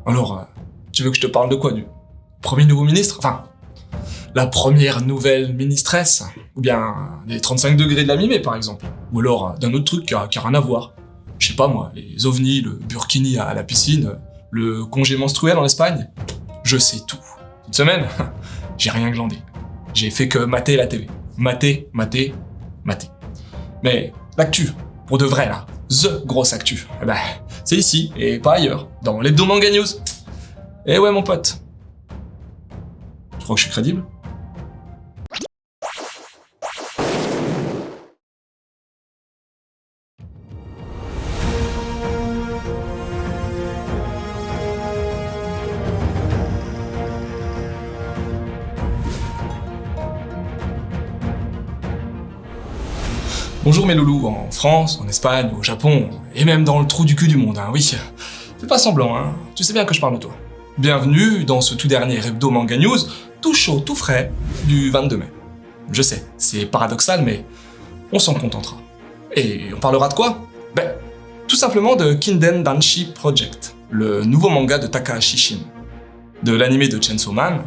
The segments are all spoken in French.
Alors, tu veux que je te parle de quoi, du premier nouveau ministre? Enfin, la première nouvelle ministresse? Ou bien des 35 degrés de la Mimée, par exemple? Ou alors d'un autre truc qui a rien à voir? Je sais pas moi, les ovnis, le burkini à la piscine, le congé menstruel en Espagne? Je sais tout. Cette semaine, j'ai rien glandé. J'ai fait que mater la TV. Mater. Mais l'actu, pour de vrai là, the grosse actu, eh ben, c'est ici et pas ailleurs, dans l'Hebdo Manga News. Eh ouais mon pote. Tu crois que je suis crédible? Bonjour mes loulous, en France, en Espagne, au Japon, et même dans le trou du cul du monde, hein, oui. Fais pas semblant, hein, tu sais bien que je parle de toi. Bienvenue dans ce tout dernier Hebdo Manga News, tout chaud, tout frais, du 22 mai. Je sais, c'est paradoxal, mais on s'en contentera. Et on parlera de quoi? Ben, tout simplement de Kinden Danshi Project, le nouveau manga de Takahashi Shin, de l'anime de Chainsaw Man,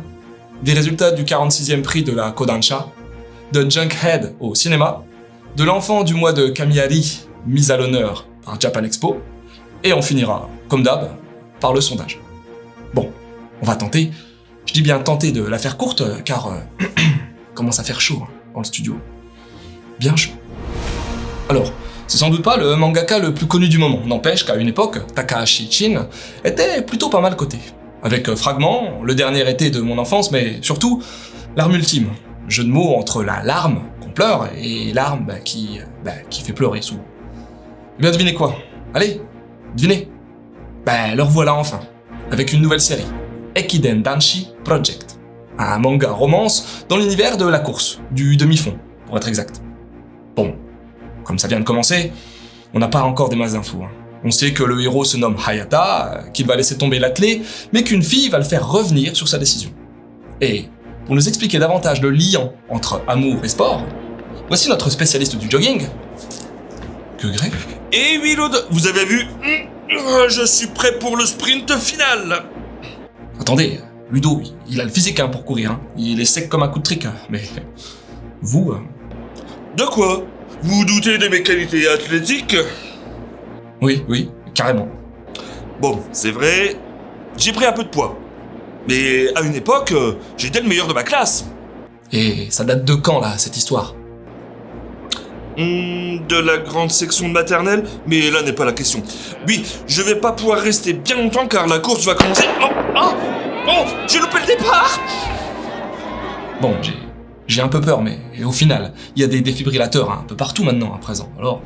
des résultats du 46e prix de la Kodansha, de Junkhead au cinéma, de l'enfant du mois de Kamihari, mise à l'honneur par Japan Expo, et on finira, comme d'hab, par le sondage. Bon, on va tenter, je dis bien tenter de la faire courte, car commence à faire chaud hein, dans le studio. Bien chaud. Alors, c'est sans doute pas le mangaka le plus connu du moment, n'empêche qu'à une époque, Takahashi Shin était plutôt pas mal coté. Avec Fragment, le dernier été de mon enfance, mais surtout, l'arme ultime. Jeu de mots entre la larme qu'on pleure et l'arme qui fait pleurer souvent. Eh bien devinez quoi? Allez, devinez. Le revoilà enfin, avec une nouvelle série, Ekiden Danshi Project. Un manga romance dans l'univers de la course, du demi-fond, pour être exact. Bon, comme ça vient de commencer, on n'a pas encore des masses d'infos. Hein. On sait que le héros se nomme Hayata, qu'il va laisser tomber l'athlé, mais qu'une fille va le faire revenir sur sa décision. Et pour nous expliquer davantage le lien entre amour et sport, voici notre spécialiste du jogging. Que Greg? Eh oui, Lord, vous avez vu? Je suis prêt pour le sprint final. Attendez, Ludo, il a le physique hein, pour courir. Hein. Il est sec comme un coup de trick. Mais vous... De quoi? Vous doutez de mes qualités athlétiques? Oui, carrément. Bon, c'est vrai, j'ai pris un peu de poids. Mais à une époque, j'étais le meilleur de ma classe. Et ça date de quand, là, cette histoire? De la grande section de maternelle, mais là n'est pas la question. Oui, je vais pas pouvoir rester bien longtemps car la course va commencer... Oh, j'ai loupé le départ. Bon, j'ai un peu peur, mais au final, il y a des défibrillateurs hein, un peu partout maintenant, à présent. Alors,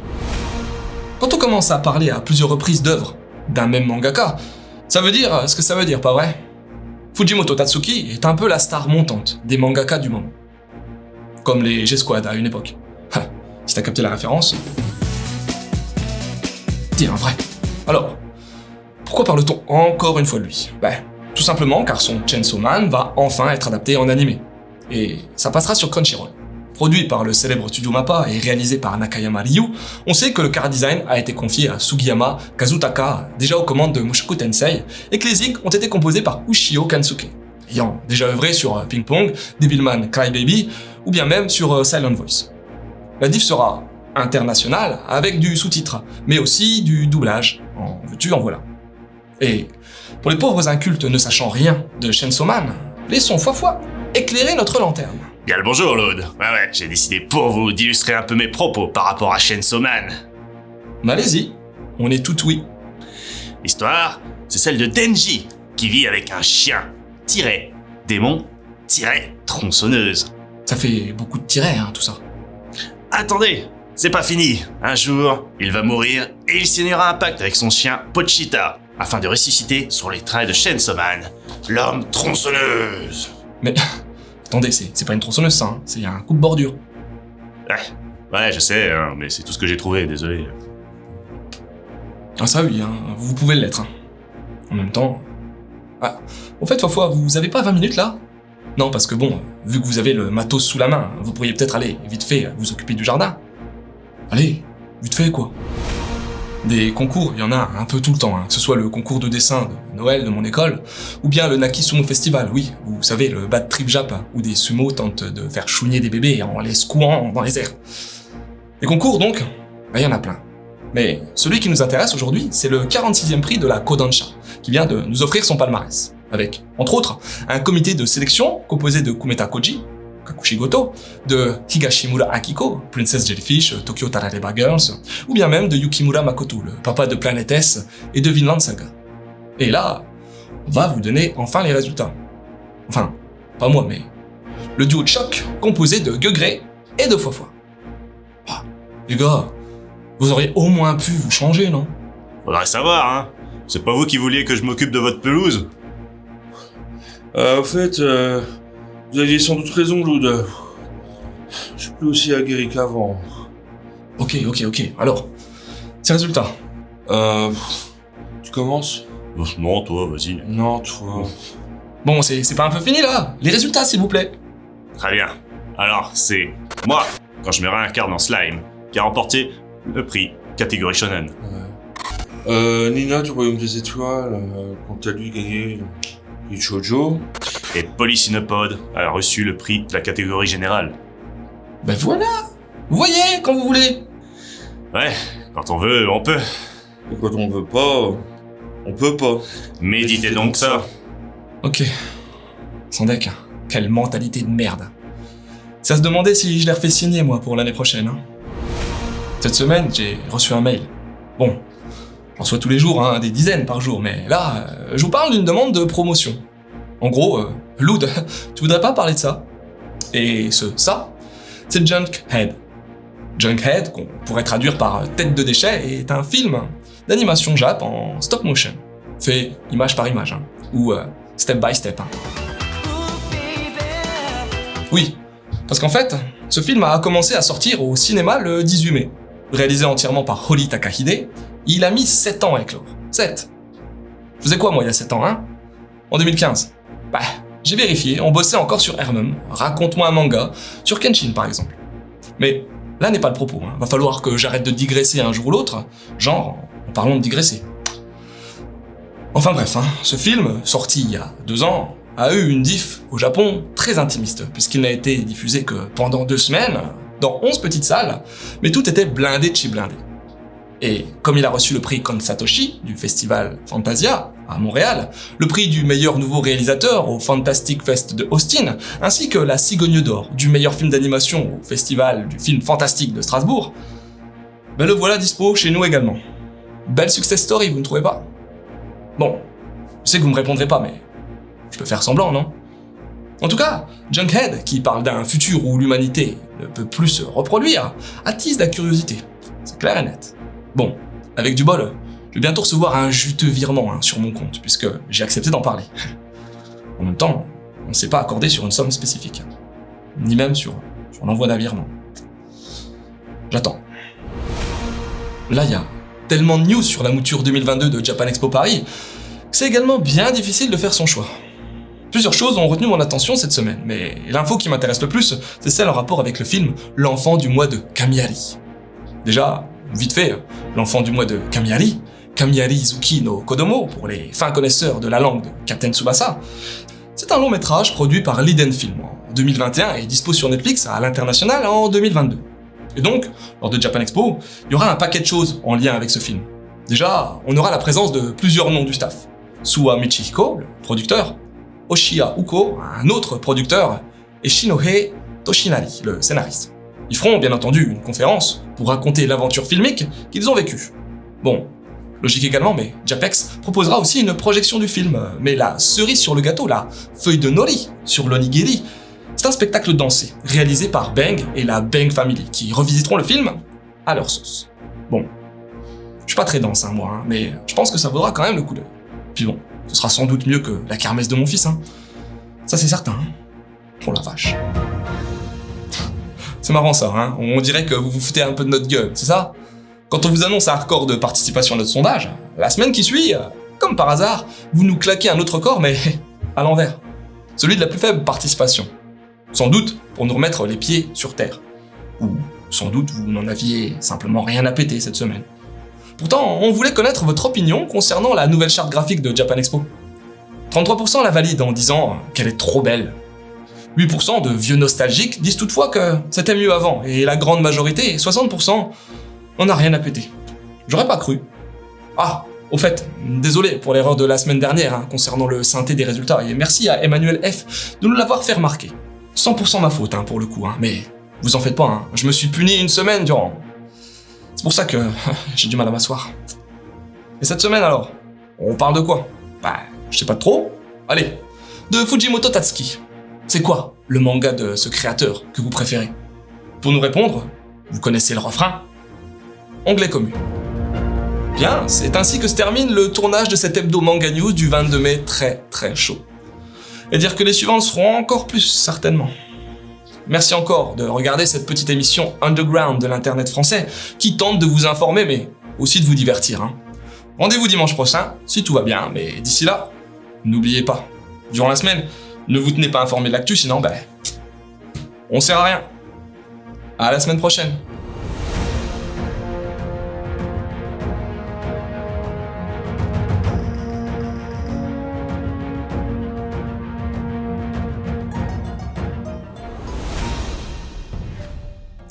quand on commence à parler à plusieurs reprises d'œuvres d'un même mangaka, ça veut dire ce que ça veut dire, pas vrai? Fujimoto Tatsuki est un peu la star montante des mangakas du moment. Comme les G-Squad à une époque. Si t'as capté la référence... Tiens, vrai. Alors, pourquoi parle-t-on encore une fois de lui? Tout simplement car son Chainsaw Man va enfin être adapté en animé. Et ça passera sur Crunchyroll. Produit par le célèbre studio MAPPA et réalisé par Nakayama Ryu, on sait que le chara-design a été confié à Sugiyama Kazutaka, déjà aux commandes de Mushoku Tensei, et que les zik ont été composés par Ushio Kansuke, ayant déjà œuvré sur Ping Pong, Devilman Crybaby, ou bien même sur Silent Voice. La diff sera internationale, avec du sous-titre, mais aussi du doublage, en veux-tu, en voilà. Et pour les pauvres incultes ne sachant rien de Chainsaw Man, laissons foi éclairer notre lanterne. Bien le bonjour, Lode. Ouais, j'ai décidé pour vous d'illustrer un peu mes propos par rapport à Chainsaw Man. Allez-y, on est tout oui. L'histoire, c'est celle de Denji, qui vit avec un chien, démon, tronçonneuse. Ça fait beaucoup de tirets, hein, tout ça. Attendez, c'est pas fini. Un jour, il va mourir et il signera un pacte avec son chien Pochita, afin de ressusciter sur les traits de Chainsaw Man, l'homme tronçonneuse. Mais... Attendez, c'est pas une tronçonneuse ça, hein. C'est un coup de bordure. Ouais, je sais, hein, mais c'est tout ce que j'ai trouvé, désolé. Ah ça oui, hein, vous pouvez l'être. Hein. En même temps... Ah, au fait, Fafouin, vous avez pas 20 minutes là? Non, parce que bon, vu que vous avez le matos sous la main, vous pourriez peut-être aller, vite fait, vous occuper du jardin. Allez, vite fait quoi. Des concours, il y en a un peu tout le temps, hein, que ce soit le concours de dessin de Noël de mon école, ou bien le Naki Sumo Festival, oui, vous savez, le bad trip Jap, où des sumos tentent de faire chouiner des bébés en les secouant dans les airs. Les concours donc, il y en a plein. Mais celui qui nous intéresse aujourd'hui, c'est le 46e prix de la Kodansha, qui vient de nous offrir son palmarès, avec, entre autres, un comité de sélection composé de Kumeta Koji, Kakushi Goto, de Higashimura Akiko, Princess Jellyfish, Tokyo Tarareba Girls, ou bien même de Yukimura Makoto, le papa de Planet S et de Vinland Saga. Et là, on va vous donner enfin les résultats. Enfin, pas moi, mais le duo de choc composé de Guegré et de Fofo. Ah, les gars, vous auriez au moins pu vous changer, non? Faudrait savoir, hein. C'est pas vous qui vouliez que je m'occupe de votre pelouse? Au fait, vous aviez sans doute raison, Loud. Je suis plus aussi aguerri qu'avant. Ok. Alors, ces résultats. Tu commences? Non, toi, vas-y. Non, toi. Bon, c'est pas un peu fini, là? Les résultats, s'il vous plaît. Très bien. Alors, c'est moi, quand je me réincarne en slime, qui a remporté le prix catégorie shonen. Nina du Royaume des Étoiles, quant à lui, gagné le prix Shoujo. Et Polycinopode a reçu le prix de la catégorie générale. Ben voilà. Vous voyez, quand vous voulez. Ouais, quand on veut, on peut. Et quand on veut pas, on peut pas. Méditez donc ça. Ok. Sandek, quelle mentalité de merde. Ça se demandait si je les refais signer, moi, pour l'année prochaine. Hein. Cette semaine, j'ai reçu un mail. Bon, j'en reçois tous les jours, hein, des dizaines par jour, mais là, je vous parle d'une demande de promotion. En gros, Loud, tu voudrais pas parler de ça? Et ça, c'est Junkhead. Junkhead, qu'on pourrait traduire par tête de déchet, est un film d'animation Jap en stop motion, fait image par image, hein, ou step by step. Hein. Oui, parce qu'en fait, ce film a commencé à sortir au cinéma le 18 mai. Réalisé entièrement par Hori Takahide, il a mis 7 ans à éclore. 7. Je faisais quoi moi il y a 7 ans, hein? En 2015. Bah, j'ai vérifié, on bossait encore sur Hermum, Raconte-moi un manga, sur Kenshin par exemple. Mais là n'est pas le propos, hein. Va falloir que j'arrête de digresser un jour ou l'autre, genre en parlant de digresser. Enfin bref, hein, ce film, sorti il y a 2 ans, a eu une diff au Japon très intimiste, puisqu'il n'a été diffusé que pendant 2 semaines, dans 11 petites salles, mais tout était blindé de chez blindé. Et comme il a reçu le prix Kansatoshi du festival Fantasia à Montréal, le prix du meilleur nouveau réalisateur au Fantastic Fest de Austin, ainsi que la Cigogne d'or du meilleur film d'animation au festival du film fantastique de Strasbourg, ben le voilà dispo chez nous également. Belle success story, vous ne trouvez pas? Bon, je sais que vous me répondrez pas, mais je peux faire semblant, non? En tout cas, Junkhead, qui parle d'un futur où l'humanité ne peut plus se reproduire, attise la curiosité. C'est clair et net. Bon, avec du bol, je vais bientôt recevoir un juteux virement sur mon compte, puisque j'ai accepté d'en parler. En même temps, on ne s'est pas accordé sur une somme spécifique, ni même sur l'envoi d'un virement. J'attends. Là, il y a tellement de news sur la mouture 2022 de Japan Expo Paris, que c'est également bien difficile de faire son choix. Plusieurs choses ont retenu mon attention cette semaine, mais l'info qui m'intéresse le plus, c'est celle en rapport avec le film L'enfant du mois de Kamiari. Déjà, vite fait, l'enfant du mois de Kamiari, Kamiari Zuki no Kodomo, pour les fins connaisseurs de la langue de Captain Tsubasa, c'est un long métrage produit par Liden Film en 2021 et dispo sur Netflix à l'international en 2022. Et donc, lors de Japan Expo, il y aura un paquet de choses en lien avec ce film. Déjà, on aura la présence de plusieurs noms du staff. Suwa Michihiko, le producteur, Oshiya Uko, un autre producteur, et Shinohei Toshinari, le scénariste. Ils feront bien entendu une conférence pour raconter l'aventure filmique qu'ils ont vécue. Bon, logique également, mais Japex proposera aussi une projection du film, mais la cerise sur le gâteau, la feuille de nori sur l'onigiri, c'est un spectacle dansé, réalisé par Bang et la Bang Family, qui revisiteront le film à leur sauce. Bon, je suis pas très dense, moi, mais je pense que ça vaudra quand même le coup d'œil. Puis bon, ce sera sans doute mieux que la kermesse de mon fils, hein. Ça c'est certain. Oh la vache. C'est marrant ça, hein. On dirait que vous vous foutez un peu de notre gueule, c'est ça? Quand on vous annonce un record de participation à notre sondage, la semaine qui suit, comme par hasard, vous nous claquez un autre record, mais à l'envers. Celui de la plus faible participation. Sans doute pour nous remettre les pieds sur terre. Ou sans doute vous n'en aviez simplement rien à péter cette semaine. Pourtant, on voulait connaître votre opinion concernant la nouvelle charte graphique de Japan Expo. 33% la valident en disant qu'elle est trop belle. 8% de vieux nostalgiques disent toutefois que c'était mieux avant, et la grande majorité, 60%, on n'a rien à péter. J'aurais pas cru. Ah, au fait, désolé pour l'erreur de la semaine dernière concernant le synthé des résultats, et merci à Emmanuel F de nous l'avoir fait remarquer. 100% ma faute pour le coup, mais vous en faites pas, je me suis puni une semaine durant. C'est pour ça que j'ai du mal à m'asseoir. Et cette semaine alors, on parle de quoi? Je sais pas trop. Allez, de Fujimoto Tatsuki. C'est quoi le manga de ce créateur que vous préférez? Pour nous répondre, vous connaissez le refrain. Onglet commu. Bien, c'est ainsi que se termine le tournage de cet hebdo Manga News du 22 mai très chaud. Et dire que les suivantes seront encore plus, certainement. Merci encore de regarder cette petite émission underground de l'internet français qui tente de vous informer mais aussi de vous divertir. Rendez-vous dimanche prochain, si tout va bien, mais d'ici là, n'oubliez pas, durant la semaine, ne vous tenez pas informé de l'actu, sinon, on sert à rien. À la semaine prochaine.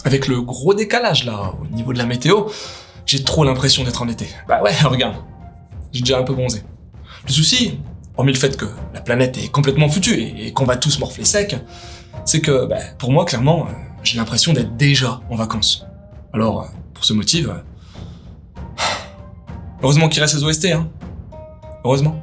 Avec le gros décalage là, au niveau de la météo, j'ai trop l'impression d'être en été. Regarde, j'ai déjà un peu bronzé. Le souci, hormis le fait que la planète est complètement foutue et qu'on va tous morfler sec, c'est que, pour moi, clairement, j'ai l'impression d'être déjà en vacances. Alors, pour ce motif, heureusement qu'il reste les OST, Heureusement.